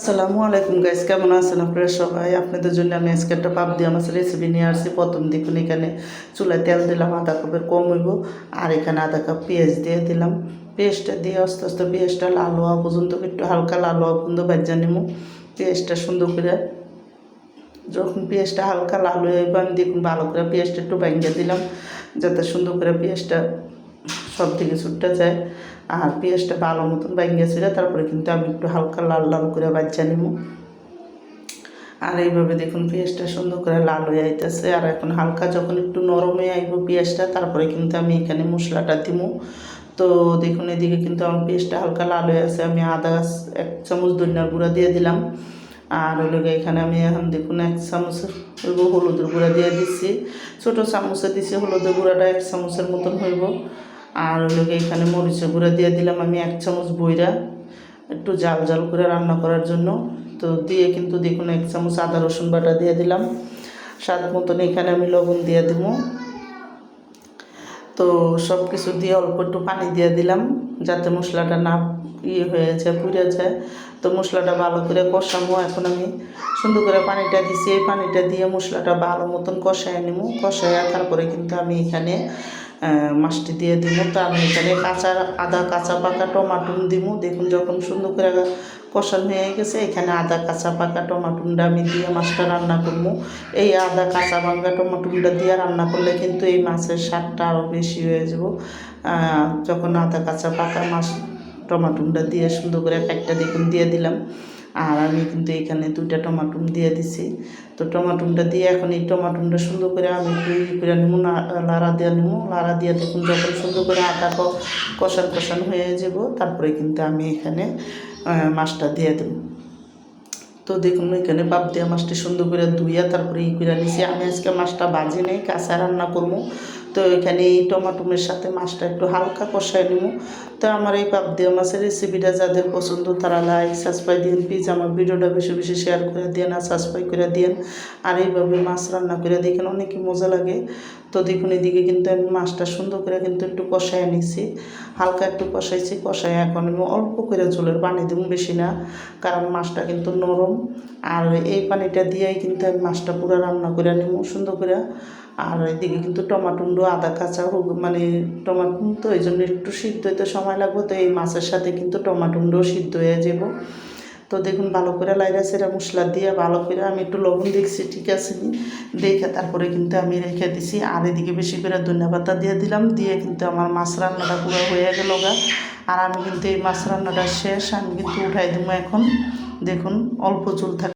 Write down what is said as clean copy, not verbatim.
আসসালামু আলাইকুম গাইস, কেমন আছেন আপনারা সবাই? আপনাদের জন্য আমি আজকে একটা পাবদা মাছের রেসিপি নিয়ে আসছি। প্রথম দেখুন এখানে চুলায় তেল দিলাম, আধা কাপের কম হইব। আর এখানে আধা কাপ পেঁয়াজ দিয়ে দিলাম। পেঁয়াজটা দিয়ে আস্তে আস্তে পেঁয়াজটা লাল হওয়া পর্যন্ত, একটু হালকা লাল হওয়া পর্যন্ত ভাজা নিব। পেঁয়াজটা সুন্দর করে, যখন পেঁয়াজটা হালকা লাল হয়ে আমি দেখুন ভালো করে পেঁয়াজটা একটু ভাঙিয়ে দিলাম, যাতে সুন্দর করে পেঁয়াজটা সব দিকে ছুটতে যায়। আর পেঁয়াজটা ভালো মতন ভাঙিয়েছিল, তারপরে কিন্তু আমি একটু হালকা লাল লাল করে বাচ্চা নিব। আর এইভাবে দেখুন পেঁয়াজটা সুন্দর করে লাল হয়ে আইতেছে। আর এখন হালকা যখন একটু নরম হয়ে আইব পেঁয়াজটা, তারপরে কিন্তু আমি এখানে মশলাটা দিব। তো দেখুন এদিকে কিন্তু আমার পেঁয়াজটা হালকা লাল হয়ে আছে। আমি এক চামচ ধনিয়ার গুঁড়া দিয়ে দিলাম। আর হলো এখানে আমি এখন দেখুন 1 চামচ হলুদের গুঁড়া দিয়ে দিচ্ছি। ছোটো চামচে দিচ্ছি হলুদের গুঁড়াটা 1 চামচের মতন হইব। আর হলো এখানে মরিচের গুঁড়া দিয়ে দিলাম আমি 1 চামচ বইরা, একটু জাল জাল করে রান্না করার জন্য। তো দিয়ে কিন্তু দেখুন 1 চামচ আদা রসুন বাটা দিয়ে দিলাম। স্বাদ মতন এখানে আমি লবণ দিয়ে দিব। তো সব কিছু দিয়ে অল্প একটু পানি দিয়ে দিলাম, যাতে মশলাটা না হয়ে যায়, পুড়ে যায়। তো মশলাটা ভালো করে কষাবো। এখন আমি সুন্দর করে পানিটা দিছি, এই পানিটা দিয়ে মশলাটা ভালো মতন কষায় নেব। কষায় তারপরে কিন্তু আমি এখানে মাছটি দিয়ে দিব। তো আমি এখানে আদা কাঁচা পাকা টমাটো দিব। দেখুন যখন সুন্দর করে কষানো হয়ে গেছে, এখানে আদা কাঁচা পাকা টমাটোটা আমি দিয়ে মাছটা রান্না করবো। এই আদা কাঁচা পাকা টমাটোটা দিয়ে রান্না করলে কিন্তু এই মাছের স্বাদটা আরও বেশি হয়ে যাব। যখন আদা কাঁচা পাকা মাছ টমাটোটা দিয়ে সুন্দর করে একটা দেখুন দিয়ে দিলাম। আর আমি কিন্তু এখানে 2টা টমাটো দিয়ে দিছি। তো টমাটোটা দিয়ে এখন এই টমাটোটা সুন্দর করে আমি একটু করে নেবো, লাড়া দিয়ে নেবো। লাড়া দিয়ে দেখুন যখন সুন্দর করে আটা কষান হয়ে যাব, তারপরে কিন্তু আমি এখানে মাছটা দিয়ে দেবো। তো দেখুন এখানে পাবদা মাছটি সুন্দর করে ধুইয়া তারপরে করে নিছি। আমি আজকে মাছটা ভাজি নেই, কাঁচা রান্না করবো। তো এখানে এই টমাটোমের সাথে মাছটা একটু হালকা কষায় নেব। তো আমার এই পাবদা মাছের রেসিপিটা যাদের পছন্দ তারা লাইক সাবস্ক্রাইব দিন প্লিজ। আমার ভিডিওটা বেশি বেশি শেয়ার করে দিন আর সাবস্ক্রাইব করে দিন। আর এইভাবে মাছ রান্না করে দেখেন অনেকই মজা লাগে। তো দেখুন এদিকে কিন্তু আমি মাছটা সুন্দর করে কিন্তু একটু কষায় নিছি, হালকা একটু কষাইছি। কষাই এখন আমি অল্প করে ঝোলের পানি দেবো, বেশি না, কারণ মাছটা কিন্তু নরম। আর এই পানিটা দিয়েই কিন্তু আমি মাছটা পুরো রান্না করে নেব সুন্দর করে। আর এদিকে কিন্তু টমাটো আদা কাঁচা মানে টমাটো তো এই জন্য একটু সিদ্ধ হইতে সময় লাগবে। তো এই মাছের সাথে কিন্তু টমাটোটাও সিদ্ধ হয়ে যাব। তো দেখুন ভালো করে লাইরা সেরা মশলা দিয়ে ভালো করে আমি একটু লবণ দেখছি ঠিক আছে নি, দেখে তারপরে কিন্তু আমি রেখে দিছি। আর এদিকে বেশি করে ধনিয়া পাতা দিয়ে দিলাম, দিয়ে কিন্তু আমার মাছ রান্নাটা পুরো হয়ে গেল গা। আর আমি কিন্তু এই মাছ রান্নাটা শেষ, আমি কিন্তু উঠাই দেবো এখন। দেখুন অল্প চুল থাকে।